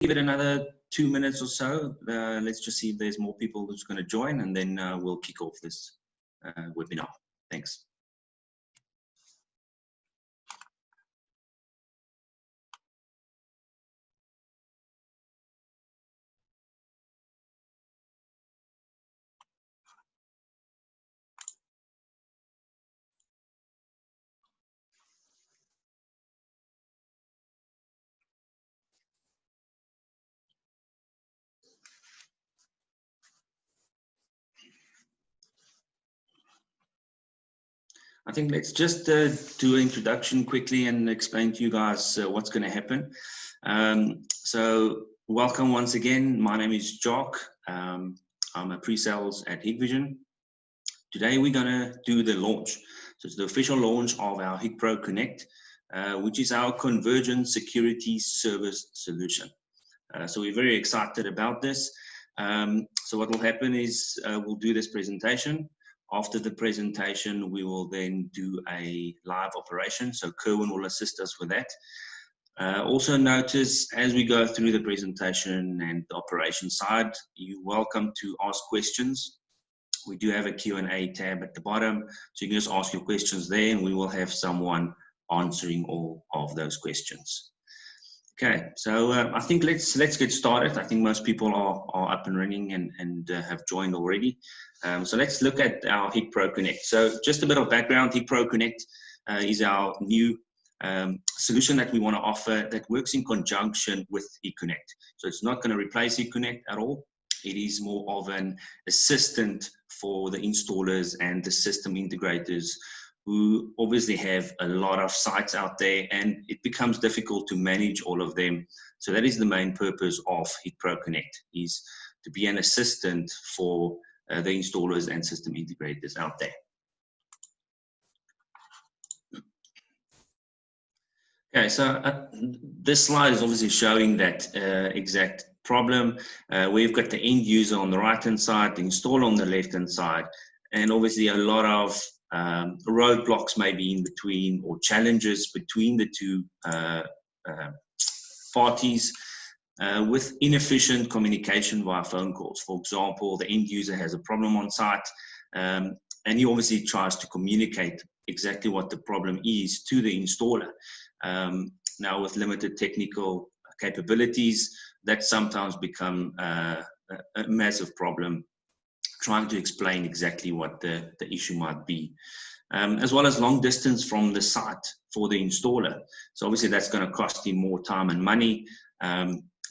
give it another 2 minutes or so. Let's just see if there's more people who's going to join, and then we'll kick off this webinar. Thanks. I think let's just do an introduction quickly and explain to you guys what's going to happen. So welcome once again. My name is Jock. I'm a pre-sales at Hikvision. Today we're going to do the launch. So it's the official launch of our HikProConnect, which is our Convergent security service solution. So we're very excited about this. So what will happen is we'll do this presentation. After the presentation, we will then do a live operation. So Kerwin will assist us with that. Also notice as we go through the presentation and the operation side, you're welcome to ask questions. We do have a Q&A tab at the bottom, so you can just ask your questions there and we will have someone answering all of those questions. Okay, so I think let's get started. I think most people are up and running and have joined already. So let's look at our HikProConnect. So just a bit of background, HikProConnect is our new solution that we want to offer that works in conjunction with HikConnect. So it's not going to replace HikConnect at all. It is more of an assistant for the installers and the system integrators who obviously have a lot of sites out there and it becomes difficult to manage all of them. So that is the main purpose of HikProConnect, is to be an assistant for the installers and system integrators out there. Okay, so this slide is obviously showing that exact problem. We've got the end user on the right-hand side, the installer on the left-hand side, and obviously a lot of roadblocks maybe in between or challenges between the two parties with inefficient communication via phone calls. For example, the end user has a problem on site and he obviously tries to communicate exactly what the problem is to the installer. Now with limited technical capabilities, that sometimes become a massive problem, trying to explain exactly what the issue might be, as well as long distance from the site for the installer. So obviously that's going to cost him more time and money,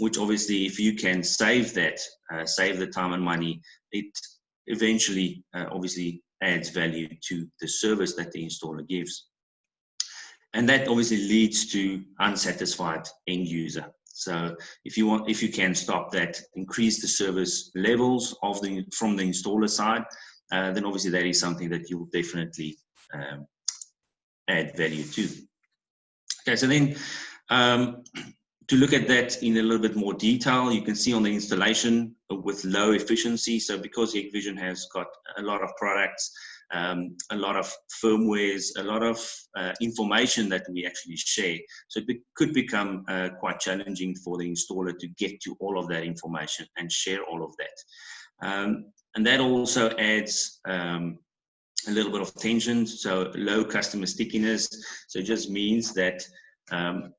which obviously if you can save that, save the time and money, it eventually obviously adds value to the service that the installer gives. And that obviously leads to unsatisfied end user. So if you can stop that, increase the service levels of from the installer side, then obviously that is something that you'll definitely add value to. Okay, so then to look at that in a little bit more detail, you can see on the installation with low efficiency. So because Hikvision has got a lot of products, a lot of firmwares, a lot of information that we actually share. So it could become quite challenging for the installer to get to all of that information and share all of that. And that also adds a little bit of tension, so low customer stickiness. So it just means that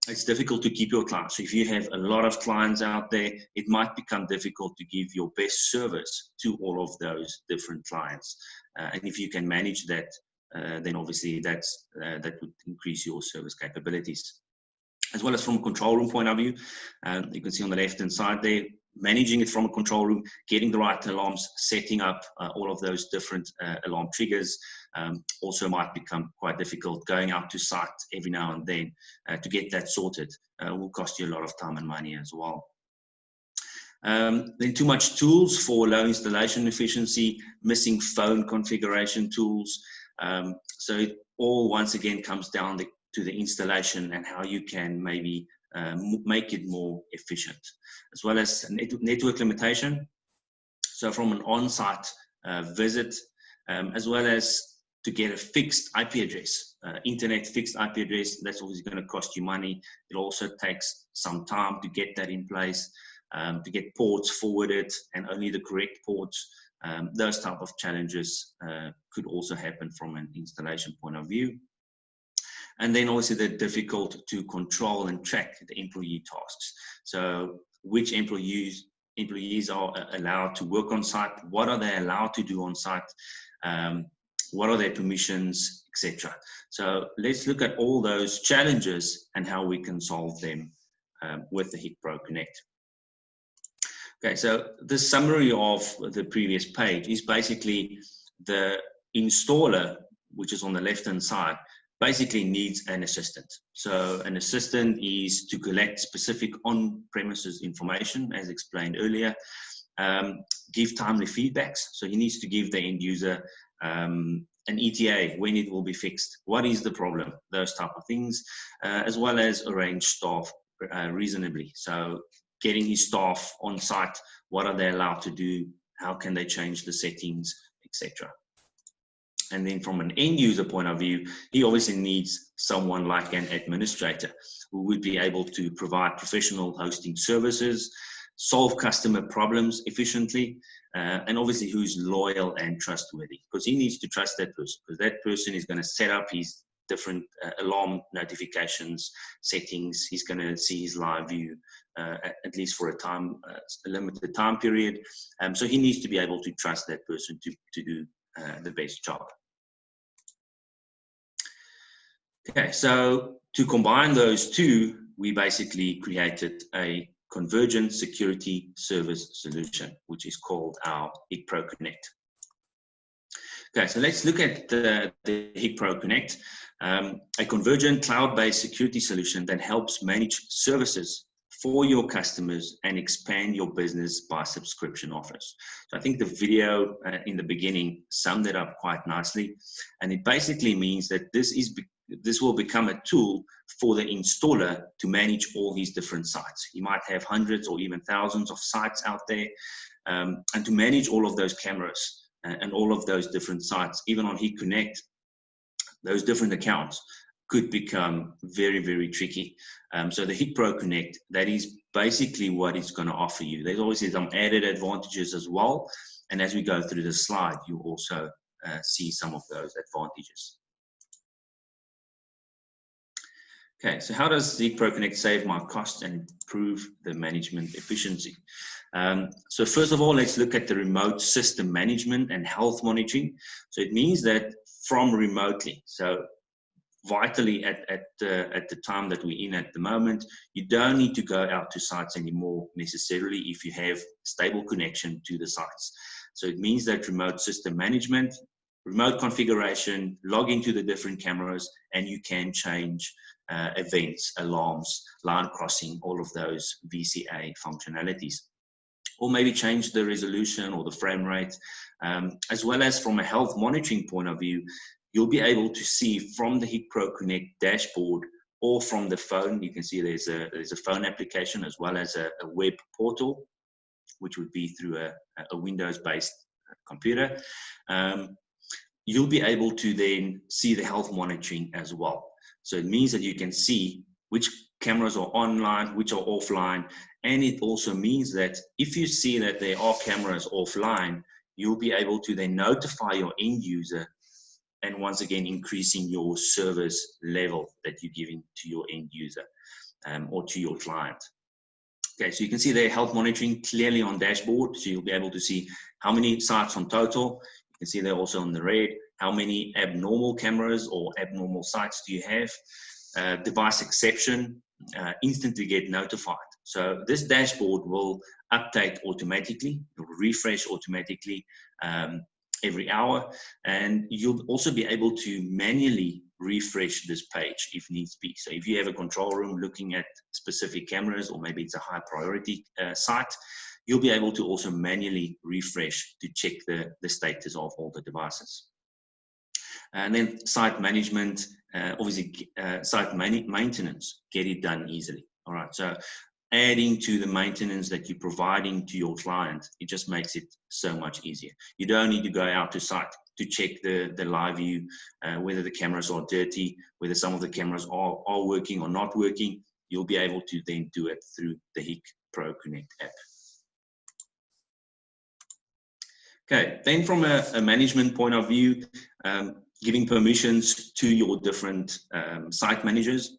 it's difficult to keep your clients. So if you have a lot of clients out there, it might become difficult to give your best service to all of those different clients. And if you can manage that, then obviously that would increase your service capabilities. As well as from a control room point of view, you can see on the left-hand side there, managing it from a control room, getting the right alarms, setting up all of those different alarm triggers also might become quite difficult. Going out to site every now and then to get that sorted will cost you a lot of time and money as well. Then too much tools for low installation efficiency, missing phone configuration tools. So it all once again comes down to the installation and how you can maybe make it more efficient, as well as network limitation. So from an on-site visit, as well as to get a fixed IP address. internet fixed IP address, that's obviously going to cost you money. It also takes some time to get that in place, to get ports forwarded and only the correct ports. Those type of challenges could also happen from an installation point of view. And then also they're difficult to control and track the employee tasks. So which employees are allowed to work on site, what are they allowed to do on site, what are their permissions, etc. So let's look at all those challenges and how we can solve them with the HikProConnect. Okay, so the summary of the previous page is basically the installer, which is on the left-hand side, basically needs an assistant. So an assistant is to collect specific on-premises information, as explained earlier, give timely feedbacks. So he needs to give the end user an ETA, when it will be fixed, what is the problem, those type of things, as well as arrange staff reasonably. So getting his staff on site, what are they allowed to do, how can they change the settings, etc. And then from an end user point of view, he obviously needs someone like an administrator who would be able to provide professional hosting services, solve customer problems efficiently, and obviously who's loyal and trustworthy, because he needs to trust that person, because that person is going to set up his different alarm notifications, settings. He's going to see his live view at least for a limited time period. So he needs to be able to trust that person to do the best job. Okay, so to combine those two, we basically created a Convergent security service solution, which is called our HikProConnect. Okay, so let's look at the HikProConnect, a Convergent cloud-based security solution that helps manage services for your customers and expand your business by subscription offers. So I think the video in the beginning summed it up quite nicely, and it basically means that this will become a tool for the installer to manage all these different sites. He might have hundreds or even thousands of sites out there, and to manage all of those cameras and all of those different sites, even on HikConnect, those different accounts could become very, very tricky. So the HikProConnect, that is basically what it's going to offer you. There's obviously some added advantages as well, and as we go through the slide, you'll also see some of those advantages. Okay, so how does HikProConnect save my cost and improve the management efficiency? So first of all, let's look at the remote system management and health monitoring. So it means that from remotely, so vitally at the time that we're in at the moment, you don't need to go out to sites anymore necessarily if you have stable connection to the sites. So it means that remote system management, remote configuration, log into the different cameras, and you can change events, alarms, line crossing, all of those VCA functionalities. Or maybe change the resolution or the frame rate, as well as from a health monitoring point of view, you'll be able to see from the HikProConnect dashboard or from the phone. You can see there's a phone application as well as a web portal, which would be through a Windows-based computer. You'll be able to then see the health monitoring as well. So it means that you can see which cameras are online, which are offline. And it also means that if you see that there are cameras offline, you'll be able to then notify your end user, and once again, increasing your service level that you're giving to your end user or to your client. Okay, so you can see their health monitoring clearly on dashboard. So you'll be able to see how many sites on total. You can see they're also on the red. How many abnormal cameras or abnormal sites do you have? Device exception, instantly get notified. So this dashboard will update automatically, it will refresh automatically every hour, and you'll also be able to manually refresh this page if needs be. So if you have a control room looking at specific cameras, or maybe it's a high priority site, you'll be able to also manually refresh to check the status of all the devices. And then site management, obviously site maintenance, get it done easily. All right, so adding to the maintenance that you're providing to your client, it just makes it so much easier. You don't need to go out to site to check the live view, whether the cameras are dirty, whether some of the cameras are working or not working. You'll be able to then do it through the HikProConnect app. Okay, then from a management point of view, giving permissions to your different site managers.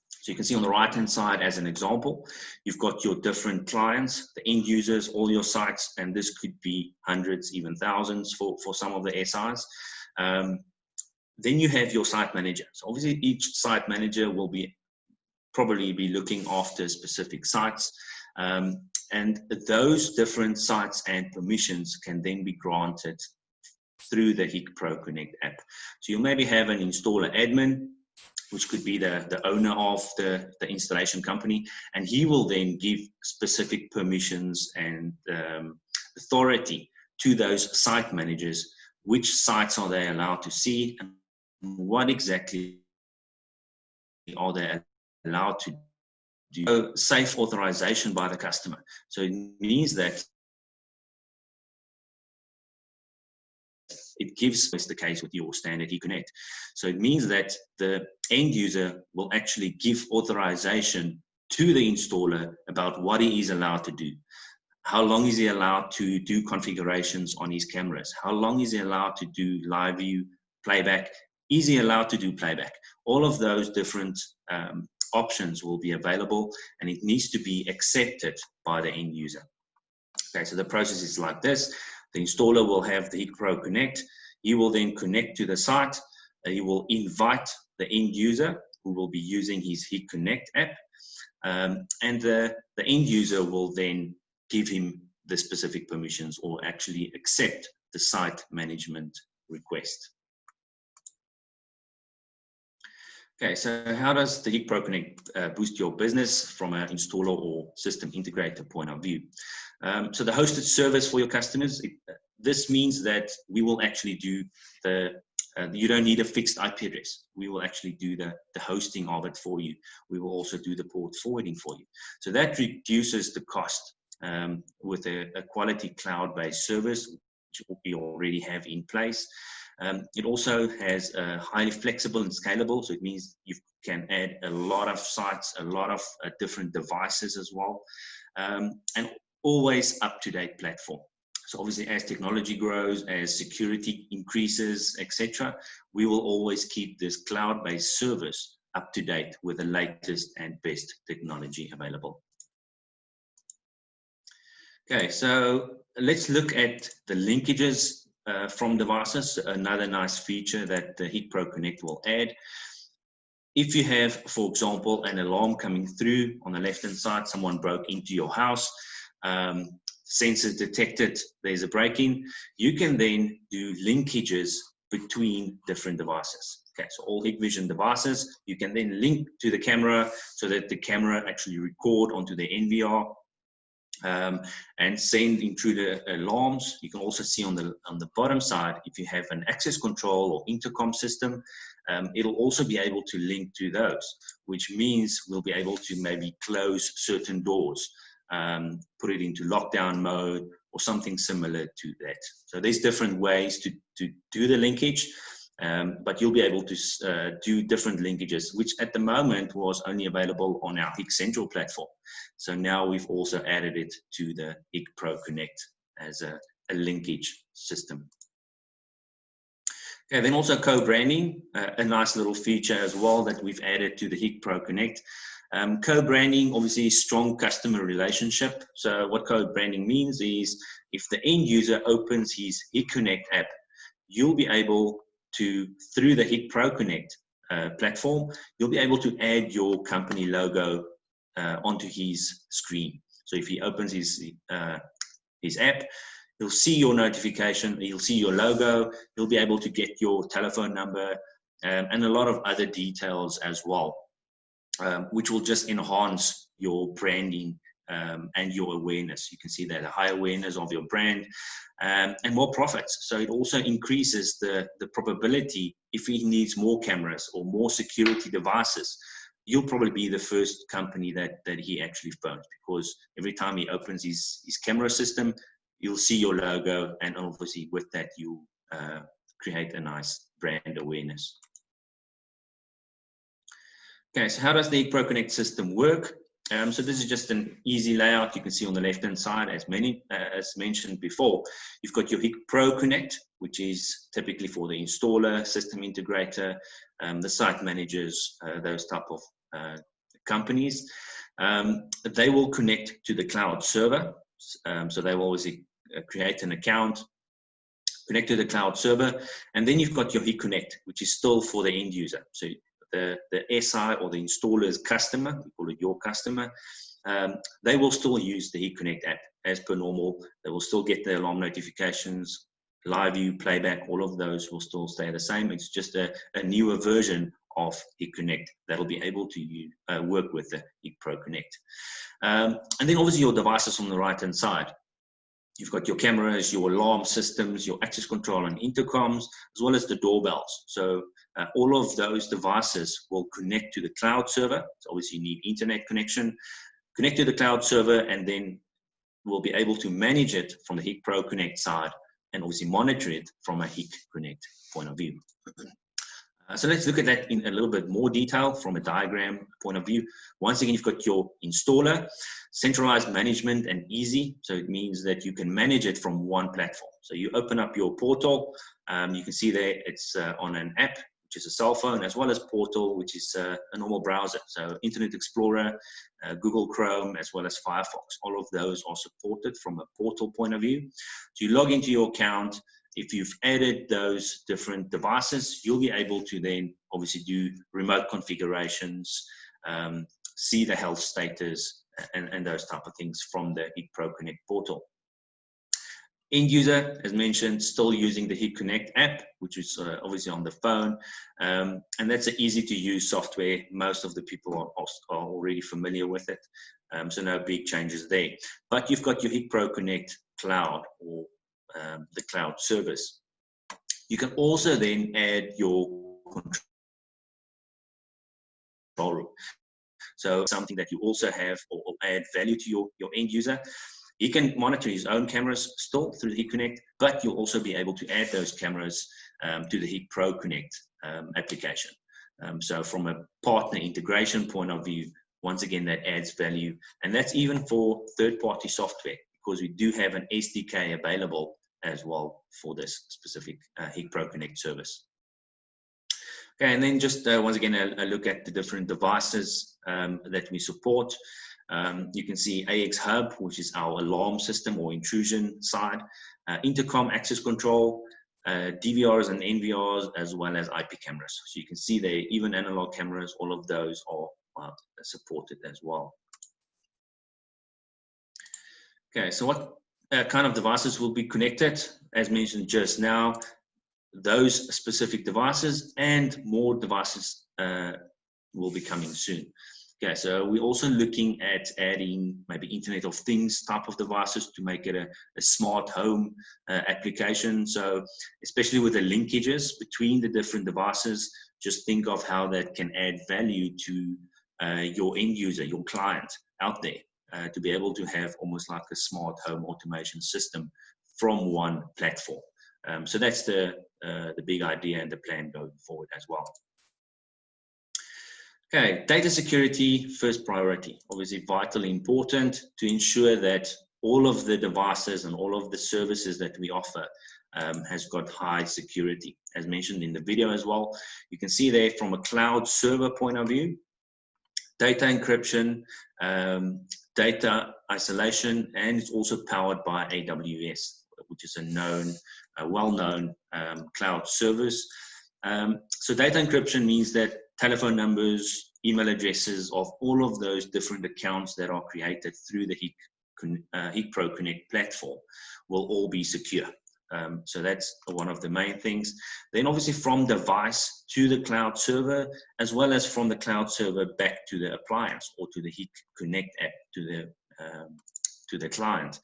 So you can see on the right-hand side, as an example, you've got your different clients, the end users, all your sites, and this could be hundreds, even thousands for some of the SIs. Then you have your site manager. So obviously each site manager will probably be looking after specific sites. And those different sites and permissions can then be granted through the HikProConnect app. So you maybe have an installer admin, which could be the owner of the installation company, and he will then give specific permissions and authority to those site managers. Which sites are they allowed to see, and what exactly are they allowed to do? So safe authorization by the customer. So it means that it gives, as the case with your standard HikConnect. So it means that the end user will actually give authorization to the installer about what he is allowed to do. How long is he allowed to do configurations on his cameras? How long is he allowed to do live view, playback? Is he allowed to do playback? All of those different options will be available, and it needs to be accepted by the end user. Okay, so the process is like this. The installer will have the HikProConnect. He will then connect to the site. He will invite the end user who will be using his HikConnect app. And the end user will then give him the specific permissions or actually accept the site management request. Okay, so how does the HikProConnect boost your business from an installer or system integrator point of view? So the hosted service for your customers, this means that we will actually do you don't need a fixed IP address. We will actually do the hosting of it for you. We will also do the port forwarding for you. So that reduces the cost with a quality cloud-based service, which we already have in place. It also has highly flexible and scalable, so it means you can add a lot of sites, a lot of different devices as well, and always up-to-date platform. So obviously, as technology grows, as security increases, etc., we will always keep this cloud-based service up to date with the latest and best technology available. Okay, so let's look at the linkages from devices, another nice feature that the HikProConnect will add. If you have, for example, an alarm coming through on the left-hand side, someone broke into your house, sensors detected there's a break-in, you can then do linkages between different devices. Okay, so all Hikvision devices, you can then link to the camera so that the camera actually record onto the NVR and send intruder alarms. You can also see on the bottom side, if you have an access control or intercom system, it'll also be able to link to those, which means we'll be able to maybe close certain doors, put it into lockdown mode or something similar to that. So there's different ways to do the linkage, but you'll be able to do different linkages, which at the moment was only available on our HIK Central platform. So now we've also added it to the HikProConnect as a linkage system. Okay, then also co-branding, a nice little feature as well that we've added to the HikProConnect. Co-branding, obviously strong customer relationship. So what co-branding means is if the end user opens his HikConnect app, you'll be able to, through the HikProConnect platform, you'll be able to add your company logo onto his screen. So if he opens his app, he'll see your notification, he'll see your logo, he'll be able to get your telephone number and a lot of other details as well, which will just enhance your branding and your awareness. You can see that a high awareness of your brand and more profits. So it also increases the probability if he needs more cameras or more security devices, you'll probably be the first company that he actually phones, because every time he opens his camera system, you'll see your logo, and obviously with that you create a nice brand awareness. Okay, so how does the HikProConnect system work? So this is just an easy layout. You can see on the left-hand side, as mentioned before, you've got your HikProConnect, which is typically for the installer, system integrator, the site managers, those type of companies. They will connect to the cloud server. So they will obviously create an account, connect to the cloud server, and then you've got your HikConnect, which is still for the end user. So the SI or the installer's customer, we call it your customer, they will still use the HikConnect app as per normal. They will still get the alarm notifications, live view, playback, all of those will still stay the same. It's just a newer version of HikConnect that will be able to work with the HikProConnect. And then obviously your devices on the right-hand side. You've got your cameras, your alarm systems, your access control and intercoms, as well as the doorbells. So all of those devices will connect to the cloud server. So obviously you need internet connection, connect to the cloud server, and then we'll be able to manage it from the HikProConnect side and obviously monitor it from a HikConnect point of view. So let's look at that in a little bit more detail from a diagram point of view. Once again, you've got your installer, centralized management and easy. So it means that you can manage it from one platform. So you open up your portal. You can see there it's on an app, which is a cell phone, as well as portal, which is a normal browser. So Internet Explorer, Google Chrome, as well as Firefox. All of those are supported from a portal point of view. So you log into your account. If you've added those different devices, you'll be able to then obviously do remote configurations, see the health status, and those type of things from the HikProConnect portal. End user, as mentioned, still using the HikConnect app, which is obviously on the phone. And that's an easy to use software. Most of the people are already familiar with it. So no big changes there. But you've got your HikProConnect cloud, or the cloud service. You can also then add your control room. So something that you also have or add value to your end user. He can monitor his own cameras still through the HikConnect, but you'll also be able to add those cameras to the HikProConnect application. So from a partner integration point of view, once again, that adds value. And that's even for third-party software, because we do have an SDK available as well for this specific HikProConnect service. Okay, and then just once again, a look at the different devices that we support. You can see AX Hub, which is our alarm system or intrusion side, intercom access control, DVRs and NVRs, as well as IP cameras. So you can see there, even analog cameras, all of those are supported as well. Okay, so what kind of devices will be connected? As mentioned just now, those specific devices and more devices will be coming soon. Okay, so we're also looking at adding maybe Internet of Things type of devices to make it a smart home application. So especially with the linkages between the different devices, just think of how that can add value to your end user, your client out there, to be able to have almost like a smart home automation system from one platform. So that's the big idea and the plan going forward as well. Okay, data security, first priority, obviously vitally important to ensure that all of the devices and all of the services that we offer has got high security. As mentioned in the video as well, you can see there from a cloud server point of view, data encryption, data isolation, and it's also powered by AWS, which is a well-known cloud service. So data encryption means that telephone numbers, email addresses of all of those different accounts that are created through the HikProConnect platform will all be secure. So that's one of the main things. Then obviously from device to the cloud server, as well as from the cloud server back to the appliance or to the HikConnect app to the client.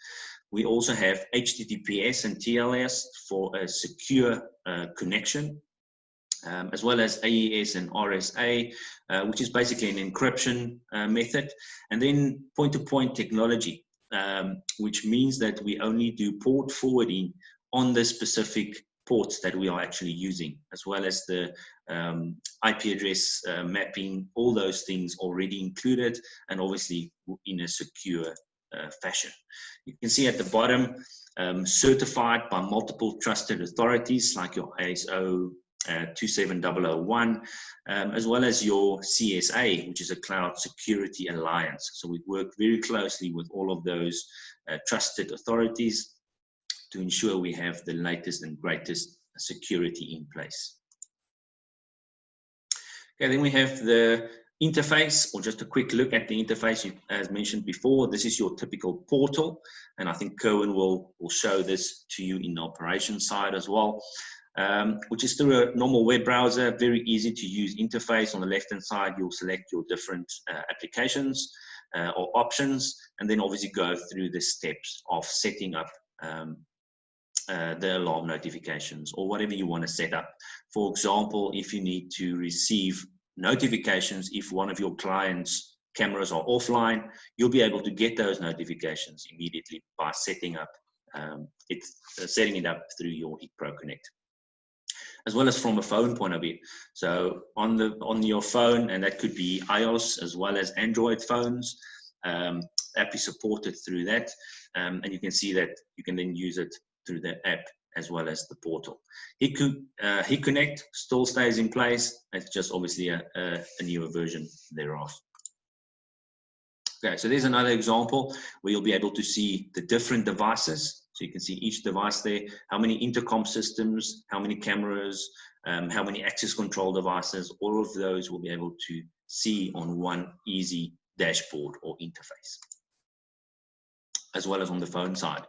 We also have HTTPS and TLS for a secure connection, as well as AES and RSA, which is basically an encryption method. And then point-to-point technology, which means that we only do port forwarding on the specific ports that we are actually using, as well as the IP address mapping, all those things already included, and obviously in a secure fashion. You can see at the bottom, certified by multiple trusted authorities like your ISO 27001, as well as your CSA, which is a Cloud Security Alliance. So we work very closely with all of those trusted authorities to ensure we have the latest and greatest security in place. Okay, then we have the interface, or just a quick look at the interface. As mentioned before, this is your typical portal, and I think Kerwin will show this to you in the operations side as well, which is through a normal web browser, very easy to use interface. On the left-hand side, you'll select your different applications or options, and then obviously go through the steps of setting up the alarm notifications or whatever you want to set up. For example, if you need to receive notifications if one of your clients' cameras are offline, you'll be able to get those notifications immediately by setting up setting it up through your HikProConnect, as well as from a phone point of view. So on your phone, and that could be iOS as well as Android phones, app is supported through that, and you can see that you can then use it through the app as well as the portal. HikConnect still stays in place. It's just obviously a newer version thereof. Okay, so there's another example where you'll be able to see the different devices. So you can see each device there, how many intercom systems, how many cameras, how many access control devices. All of those will be able to see on one easy dashboard or interface, as well as on the phone side.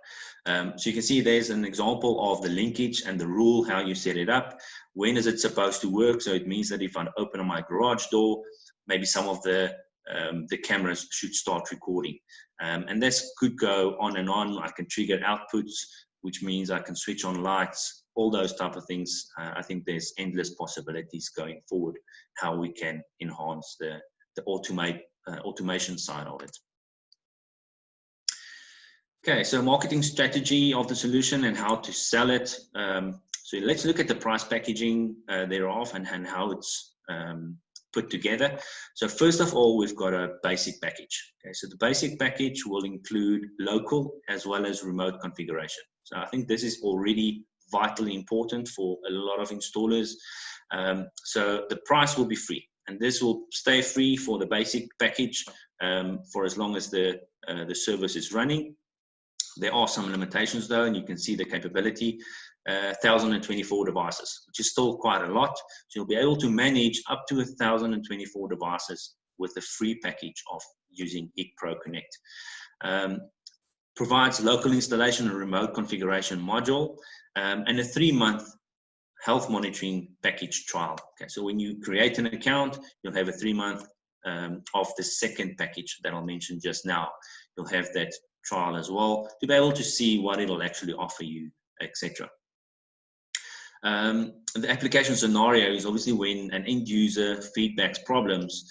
So you can see there's an example of the linkage and the rule, how you set it up. When is it supposed to work? So it means that if I open my garage door, maybe some of the cameras should start recording. And this could go on and on. I can trigger outputs, which means I can switch on lights, all those type of things. I think there's endless possibilities going forward, how we can enhance the automation side of it. Okay, so marketing strategy of the solution and how to sell it. So let's look at the price packaging thereof and how it's put together. So first of all, we've got a basic package. Okay, so the basic package will include local as well as remote configuration. So I think this is already vitally important for a lot of installers. So the price will be free, and this will stay free for the basic package for as long as the service is running. There are some limitations though, and you can see the capability, 1,024 devices, which is still quite a lot. So you'll be able to manage up to 1,024 devices with the free package of using HikProConnect. Provides local installation and remote configuration module, and a 3-month health monitoring package trial. Okay, so when you create an account, you'll have a 3-month of the second package that I'll mention just now. You'll have that trial as well to be able to see what it'll actually offer you, etc. The application scenario is obviously when an end user feedbacks problems.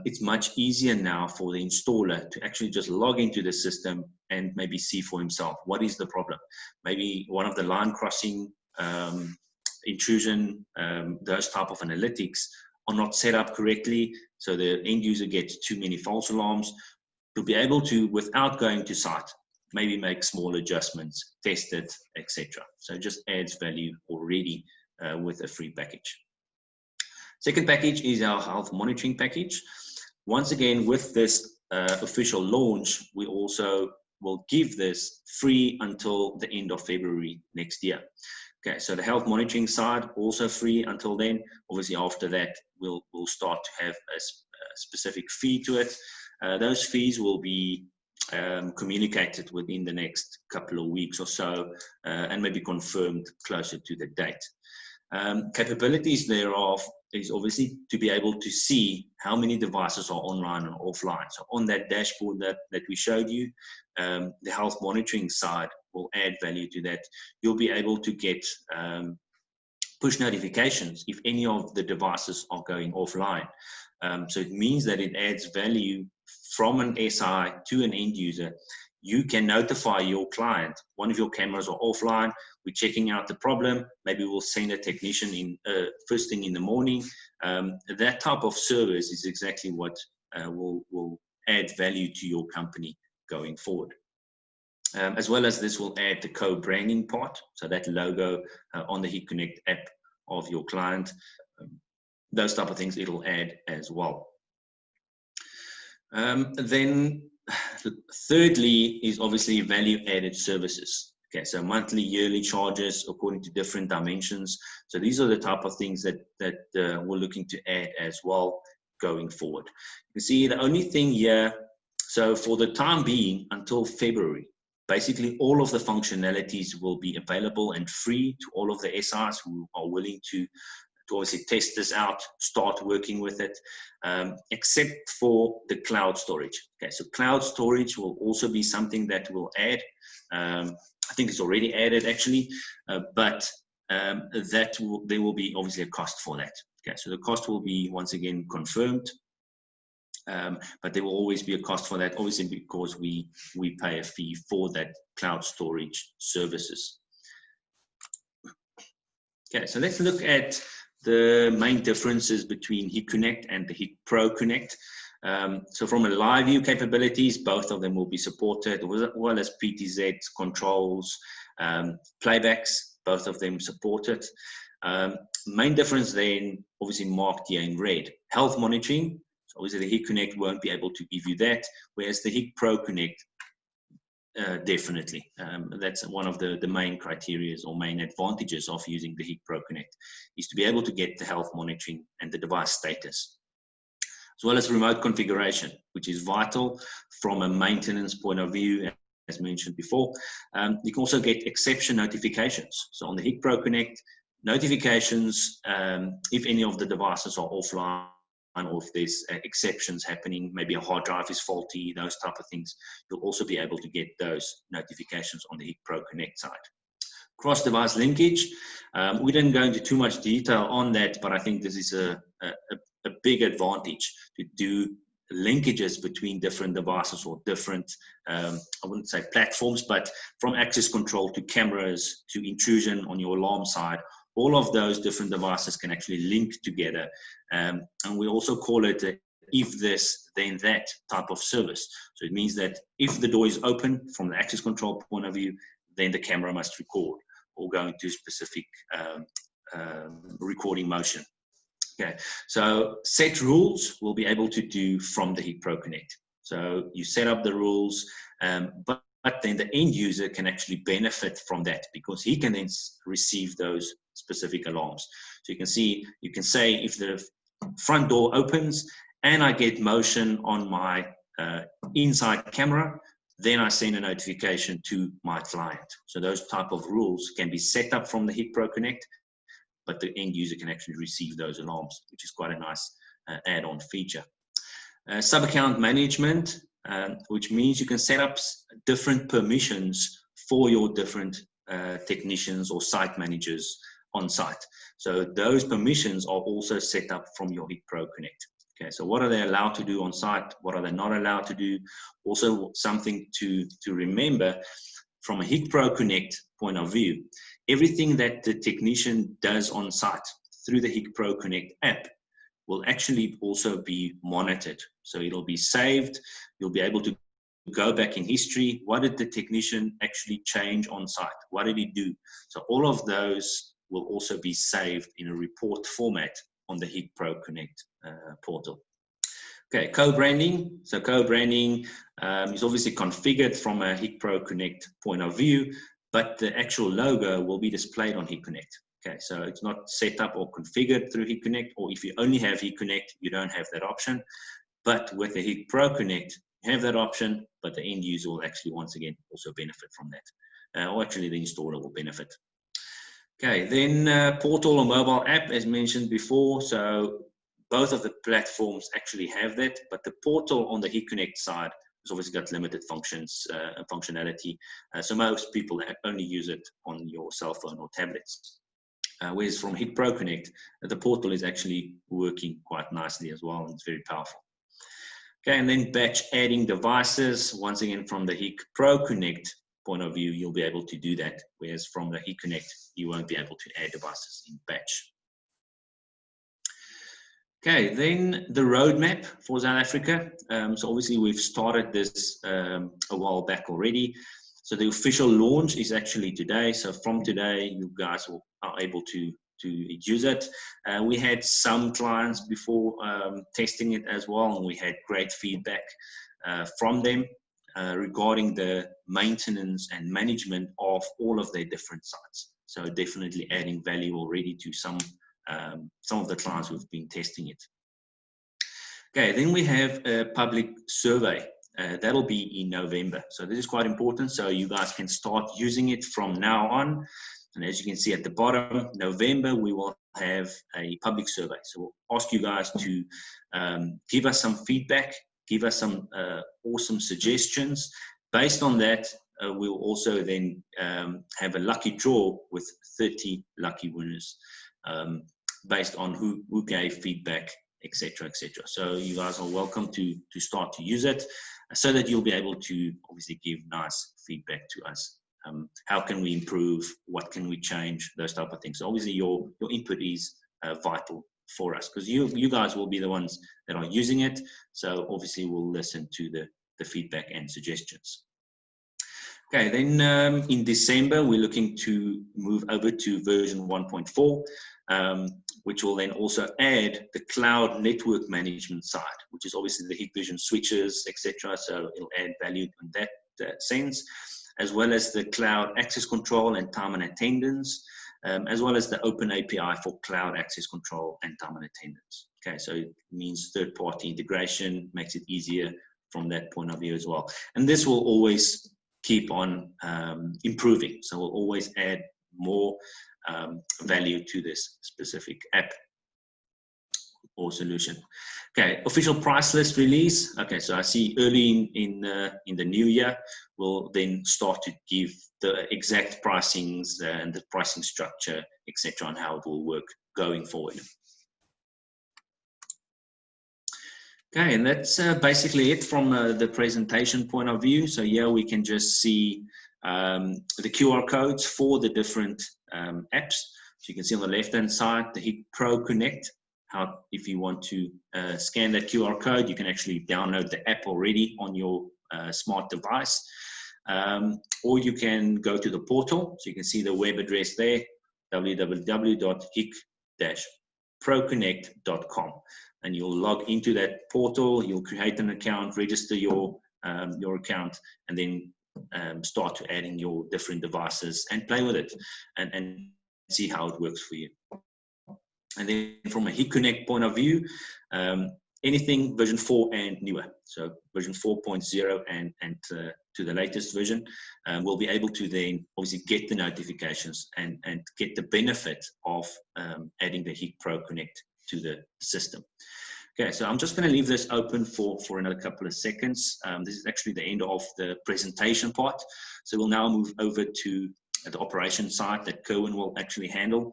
It's much easier now for the installer to actually just log into the system and maybe see for himself what is the problem. Maybe one of the line crossing intrusion, those type of analytics are not set up correctly, so the end user gets too many false alarms. You'll be able to, without going to site, maybe make small adjustments, test it, etc. So it just adds value already with a free package. Second package is our health monitoring package. Once again, with this official launch, we also will give this free until the end of February next year. Okay, so the health monitoring side also free until then. Obviously, after that, we'll start to have a specific fee to it. Those fees will be communicated within the next couple of weeks or so, and maybe confirmed closer to the date. Capabilities thereof is obviously to be able to see how many devices are online and offline. So on that dashboard that we showed you, the health monitoring side will add value to that. You'll be able to get push notifications if any of the devices are going offline. So it means that it adds value from an SI to an end user. you can notify your client, one of your cameras are offline, we're checking out the problem, maybe we'll send a technician in first thing in the morning. That type of service is exactly what will add value to your company going forward. As well as this will add the co-branding part, so that logo on the HikProConnect app of your client, those type of things it'll add as well. Then thirdly is obviously value-added services. Okay, so monthly, yearly charges according to different dimensions. So these are the type of things that we're looking to add as well going forward. You see the only thing here, so for the time being until February, basically all of the functionalities will be available and free to all of the SIs who are willing to obviously test this out, start working with it, except for the cloud storage. Okay, so cloud storage will also be something that we'll add. I think it's already added actually, but there will be obviously a cost for that. Okay, so the cost will be once again confirmed, but there will always be a cost for that, obviously because we pay a fee for that cloud storage services. Okay, so let's look at the main differences between HikProConnect and the HikProConnect. So from a live view capabilities, both of them will be supported, as well as PTZ controls, playbacks, both of them supported. Main difference then, obviously marked here in red, health monitoring. So obviously the HikProConnect won't be able to give you that, whereas the HikProConnect definitely. That's one of the main criteria or main advantages of using the HikProConnect, is to be able to get the health monitoring and the device status, as well as remote configuration, which is vital from a maintenance point of view, as mentioned before. You can also get exception notifications. So on the HikProConnect, notifications, if any of the devices are offline, or if there's exceptions happening, maybe a hard drive is faulty, those type of things, you'll also be able to get those notifications on the HikProConnect side. Cross-device linkage, we didn't go into too much detail on that, but I think this is a big advantage to do linkages between different devices or different, I wouldn't say platforms, but from access control to cameras to intrusion on your alarm side. All of those different devices can actually link together. And we also call it a if this, then that type of service. So it means that if the door is open from the access control point of view, then the camera must record or go into specific recording motion. Okay, so set rules we'll be able to do from the HikProConnect. So you set up the rules, but then the end user can actually benefit from that because he can then receive those specific alarms. So you can say if the front door opens and I get motion on my inside camera, then I send a notification to my client. So those type of rules can be set up from the HikProConnect, but the end user can actually receive those alarms, which is quite a nice add-on feature. Sub-account management, which means you can set up different permissions for your different technicians or site managers on site. So those permissions are also set up from your HikProConnect. Okay, so what are they allowed to do on site? What are they not allowed to do? Also something to remember from a HikProConnect point of view, everything that the technician does on site through the HikProConnect app will actually also be monitored. So it'll be saved. You'll be able to go back in history. What did the technician actually change on site? What did he do? So all of those will also be saved in a report format on the HikProConnect portal. Okay, co-branding. So co-branding is obviously configured from a HikProConnect point of view, but the actual logo will be displayed on HikProConnect. Okay, so it's not set up or configured through HikProConnect, or if you only have HikProConnect, you don't have that option. But with the HikProConnect, you have that option, but the end user will actually once again also benefit from that. Or actually the installer will benefit. Okay, then portal or mobile app, as mentioned before. So both of the platforms actually have that, but the portal on the HikProConnect side has obviously got limited functionality. So most people only use it on your cell phone or tablets. Whereas from HikProConnect, the portal is actually working quite nicely as well, and it's very powerful. Okay, and then batch adding devices. Once again, from the HikProConnect point of view, you'll be able to do that, whereas from the HikConnect, you won't be able to add devices in batch. Okay, then the roadmap for South Africa. So obviously we've started this a while back already. So the official launch is actually today. So from today, you guys are able to use it. We had some clients before testing it as well, and we had great feedback from them regarding the maintenance and management of all of their different sites. So definitely adding value already to some of the clients who've been testing it. Okay, then we have a public survey. That'll be in November. So this is quite important. So you guys can start using it from now on. And as you can see at the bottom, November, we will have a public survey. So we'll ask you guys to give us some feedback, give us some awesome suggestions. Based on that, we'll also then have a lucky draw with 30 lucky winners based on who gave feedback, etc., etc. So you guys are welcome to start to use it so that you'll be able to obviously give nice feedback to us. How can we improve? What can we change? Those type of things. So obviously your input is vital for us because you guys will be the ones that are using it. So obviously we'll listen to the feedback and suggestions. Okay, then in December, we're looking to move over to version 1.4, which will then also add the cloud network management side, which is obviously the Hikvision switches, etc. So it'll add value in that sense, as well as the cloud access control and time and attendance, as well as the open API for cloud access control and time and attendance. Okay, so it means third-party integration, makes it easier from that point of view as well. And this will always keep on improving. So we'll always add more value to this specific app or solution. Okay, official price list release. Okay, so I see early in the new year, we'll then start to give the exact pricings and the pricing structure, etc., on how it will work going forward. Okay, and that's basically it from the presentation point of view. So here we can just see the QR codes for the different apps. So you can see on the left-hand side, the HikProConnect. How, if you want to scan that QR code, you can actually download the app already on your smart device. Or you can go to the portal. So you can see the web address there, www.hik-proconnect.com. And you'll log into that portal, you'll create an account, register your account, and then start to adding your different devices and play with it and see how it works for you. And then from a HikConnect point of view, anything version 4 and newer, so version 4.0 and to the latest version, we'll be able to then obviously get the notifications and get the benefit of adding the HikProConnect to the system. Okay, so I'm just going to leave this open for another couple of seconds. This is actually the end of the presentation part. So we'll now move over to the operation side that Kerwin will actually handle.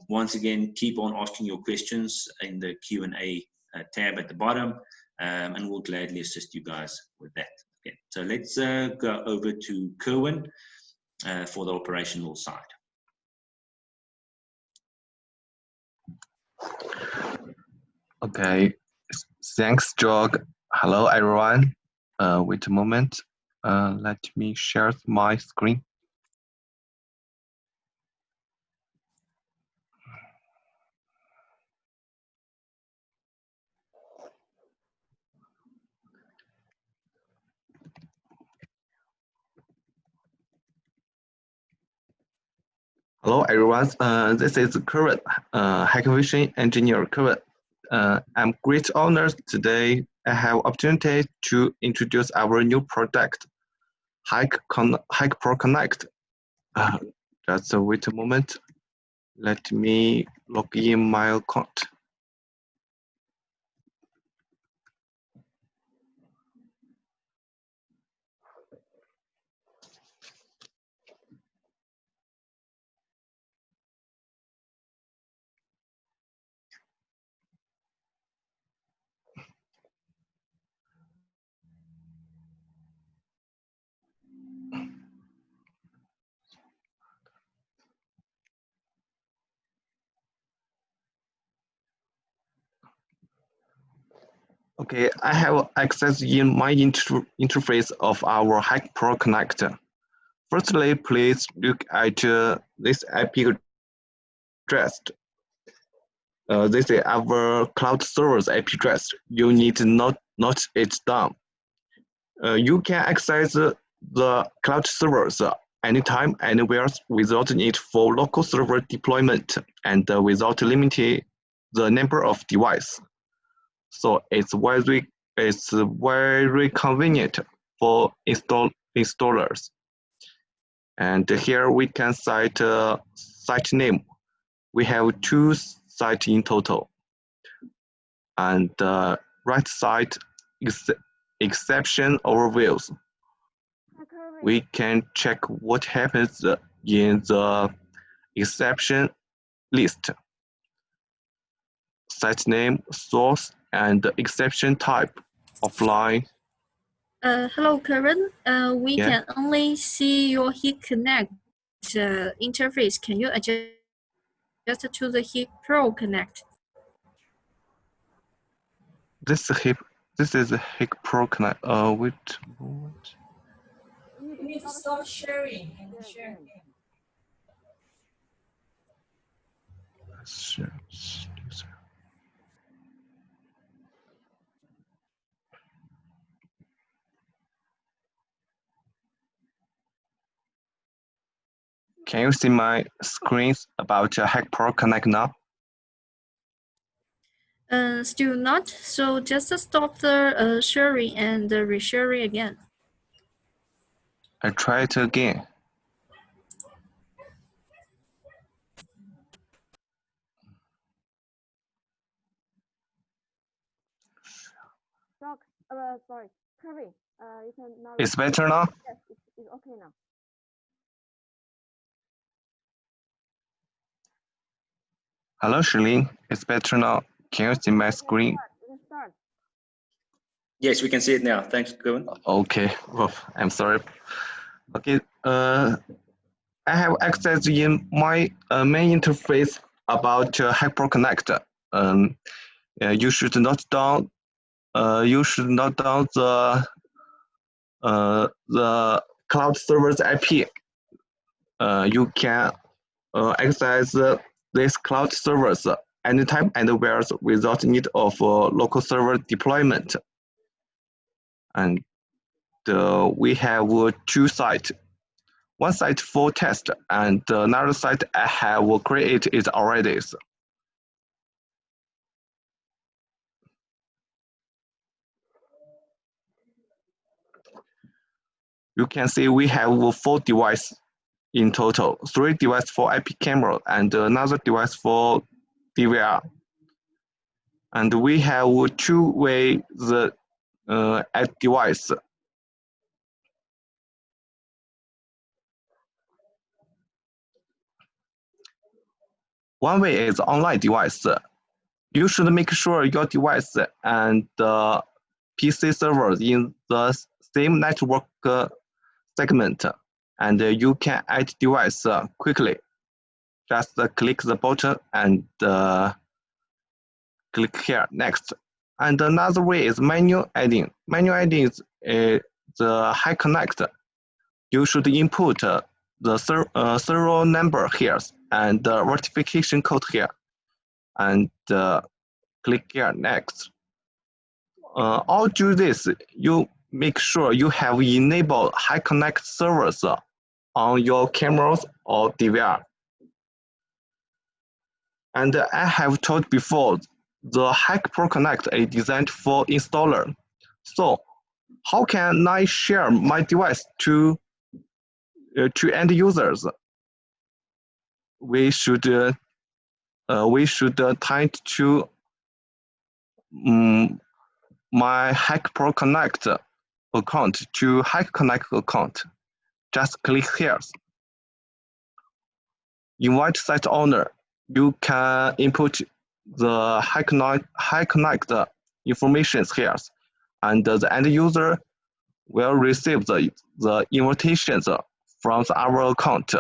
Once again, keep on asking your questions in the Q&A tab at the bottom, and we'll gladly assist you guys with that. Okay, so let's go over to Kerwin for the operational side. Okay, thanks, Jog. Hello, everyone. Wait a moment. Let me share my screen. Hello, everyone. This is Kerwin, Hikvision engineer Kerwin. I'm great honored today. I have opportunity to introduce our new product, HikProConnect. Just wait a moment. Let me log in my account. Okay, I have access in my interface of our HikProConnect. Firstly, please look at this IP address. This is our cloud server's IP address. You need to note it down. You can access the cloud servers anytime, anywhere without need for local server deployment and without limiting the number of devices. So it's very convenient for installers. And here we can cite site name. We have 2 sites in total. And right side exception overviews. We can check what happens in the exception list. Site name, source, and exception type offline. Hello, Karen. We can only see your HikConnect interface. Can you adjust to the HikProConnect? This is a HikProConnect. Wait a moment. You need to stop sharing and share again. Sure. Can you see my screens about HikProConnect now? Still not. So just stop the sharing and resharing again. I try it again. Sorry, Kevin. You can now. It's better now? Yes, it's okay now. Hello, Shilin. It's better now. Can you see my screen? Let's start. Yes, we can see it now. Thanks, Kevin. Okay. Oh, I'm sorry. Okay. I have access in my main interface about HikProConnect. You should note down. You should note down the cloud server's IP. You can access these cloud servers anytime, anywhere without need of local server deployment. And we have 2 sites. One site for test and another site I have created already. You can see we have 4 devices in total, 3 devices for IP camera and another device for DVR. And we have 2 ways at device. One way is online device. You should make sure your device and PC server in the same network segment, and you can add device quickly. Just click the button and click here next. And another way is manual adding. Manual adding is the HikConnect. You should input the serial number here and the verification code here, and click here next. All do this, you make sure you have enabled HikConnect servers on your cameras or DVR. And I have told before, the HikProConnect is designed for installer. So how can I share my device to end users? We should tie it to my HikProConnect account to HikConnect account. Just click here. Invite site owner. You can input the HikConnect information here, and the end user will receive the invitations from our account.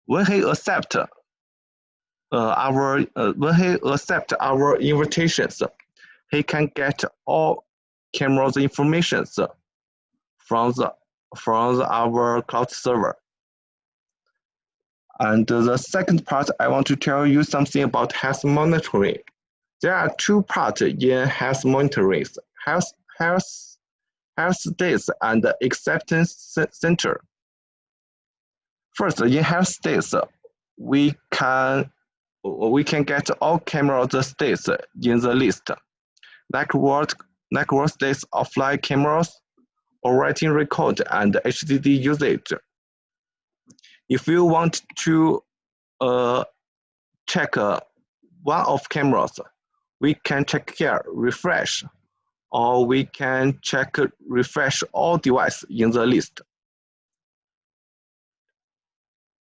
When he accepts our invitations, he can get all cameras information from our cloud server. And the second part, I want to tell you something about health monitoring. There are two parts in health monitoring: health status and acceptance center. First, in health status, we can get all camera states in the list, like what states offline cameras, or writing record and HDD usage. If you want to check one of cameras, we can check here refresh, or we can check refresh all devices in the list.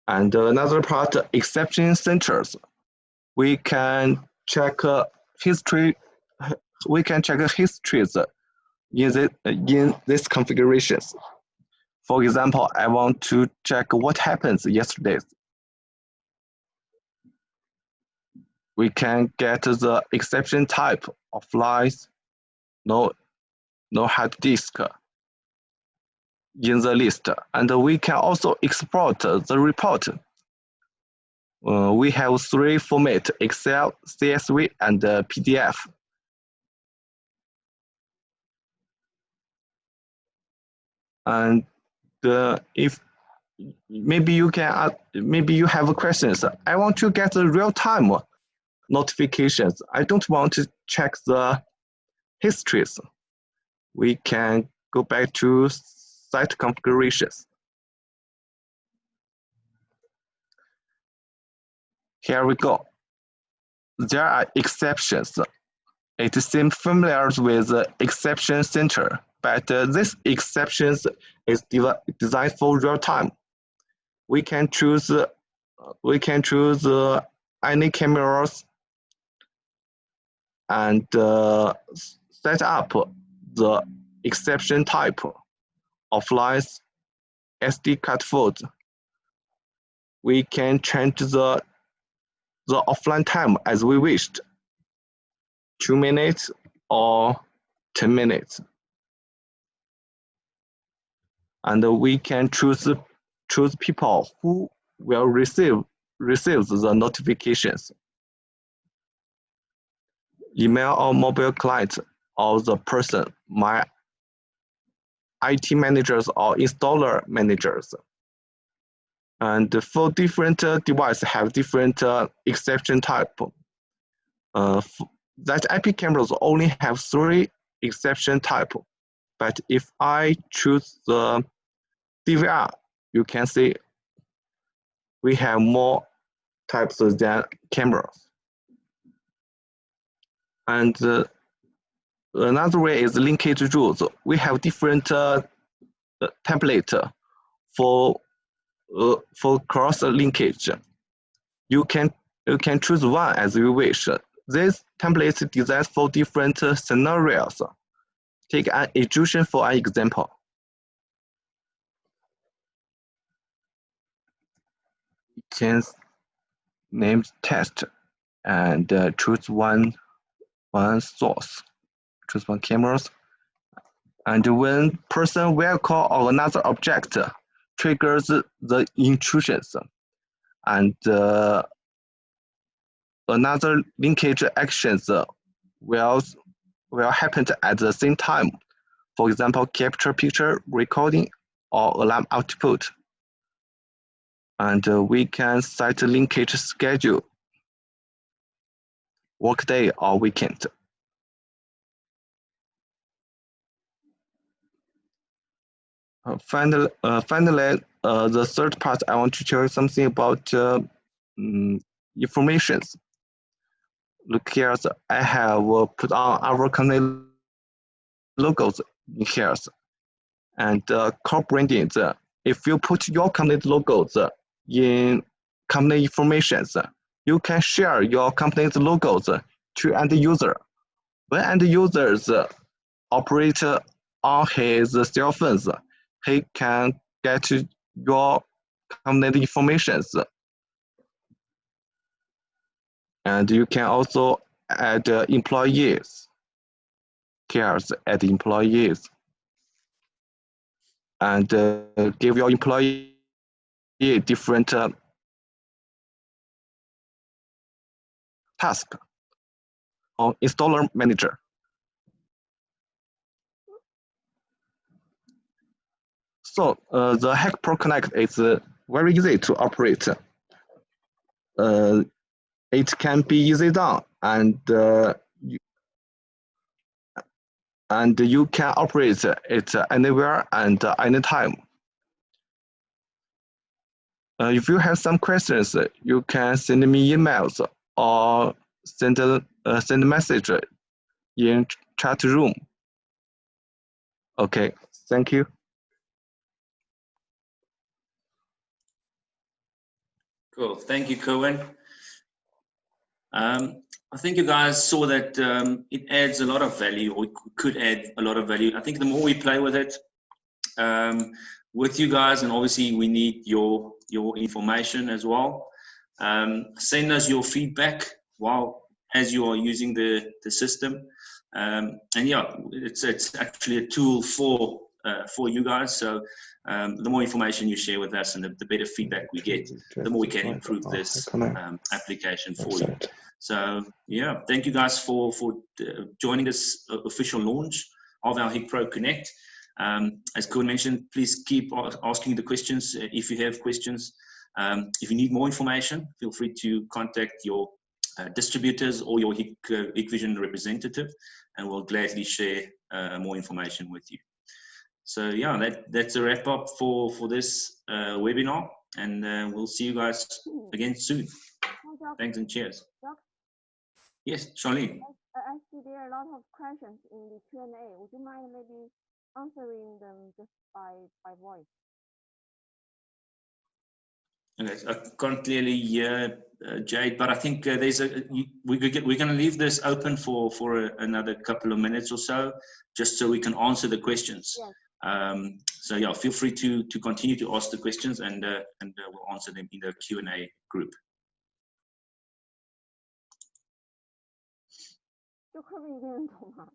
And another part, exception centers. We can check history. We can check histories in these configurations. For example, I want to check what happens yesterday. We can get the exception type offline, no hard disk in the list, and we can also export the report. We have three formats: Excel, CSV, and PDF. And if maybe you have questions. I want to get the real-time notifications. I don't want to check the histories. We can go back to site configurations. Here we go. There are exceptions. It seems familiar with the exception center, but this exceptions is designed for real time. We can choose any cameras and set up the exception type offline SD card field. We can change the offline time as we wished, 2 minutes or 10 minutes. And we can choose people who will receive the notifications. Email or mobile client or the person, my IT managers or installer managers. And for different devices have different exception type. That IP cameras only have 3 exception type. But if I choose the DVR, you can see we have more types than cameras. And another way is linkage rules. We have different template for cross linkage. You can choose one as you wish. This template is designed for different scenarios. Take an extrusion for an example. You can name test and choose one source, choose one cameras. And when person, vehicle, or another object triggers the intrusions, and another linkage actions will happen at the same time. For example, capture picture, recording, or alarm output. And we can set linkage schedule, workday or weekend. Finally, the third part, I want to tell you something about information. Look here, I have put on our company logos in here. And core branding, if you put your company logos in company information, you can share your company's logos to end user. When end users operate on his cell phones, he can get your company information. And you can also add employees cares at the employees and give your employee different task on installer manager. So the HikProConnect is very easy to operate. It can be easy done, and you can operate it anywhere and anytime. If you have some questions, you can send me emails or send a message in chat room. Okay, thank you. Cool. Thank you, Cohen. I think you guys saw that it adds a lot of value, or it could add a lot of value. I think the more we play with it with you guys, and obviously we need your information as well. Send us your feedback as you are using the system. And yeah, it's actually a tool for you guys. So the more information you share with us and the better feedback we get, the more we can improve this application for you. So yeah, thank you guys for joining this official launch of our HikProConnect. As Cohen mentioned, please keep asking the questions if you have questions. If you need more information, feel free to contact your distributors or your Hikvision representative, and we'll gladly share more information with you. So yeah, that's a wrap up for this webinar, and we'll see you guys again soon. Thanks and cheers. Yes, Charlene. I see there are a lot of questions in the Q&A. Would you mind maybe answering them just by voice? Okay, I can't clearly hear Jade, but I think we're going to leave this open for another couple of minutes or so, just so we can answer the questions. Yes. So yeah, feel free to continue to ask the questions, and we'll answer them in the Q&A group. 就课本一定能懂吗？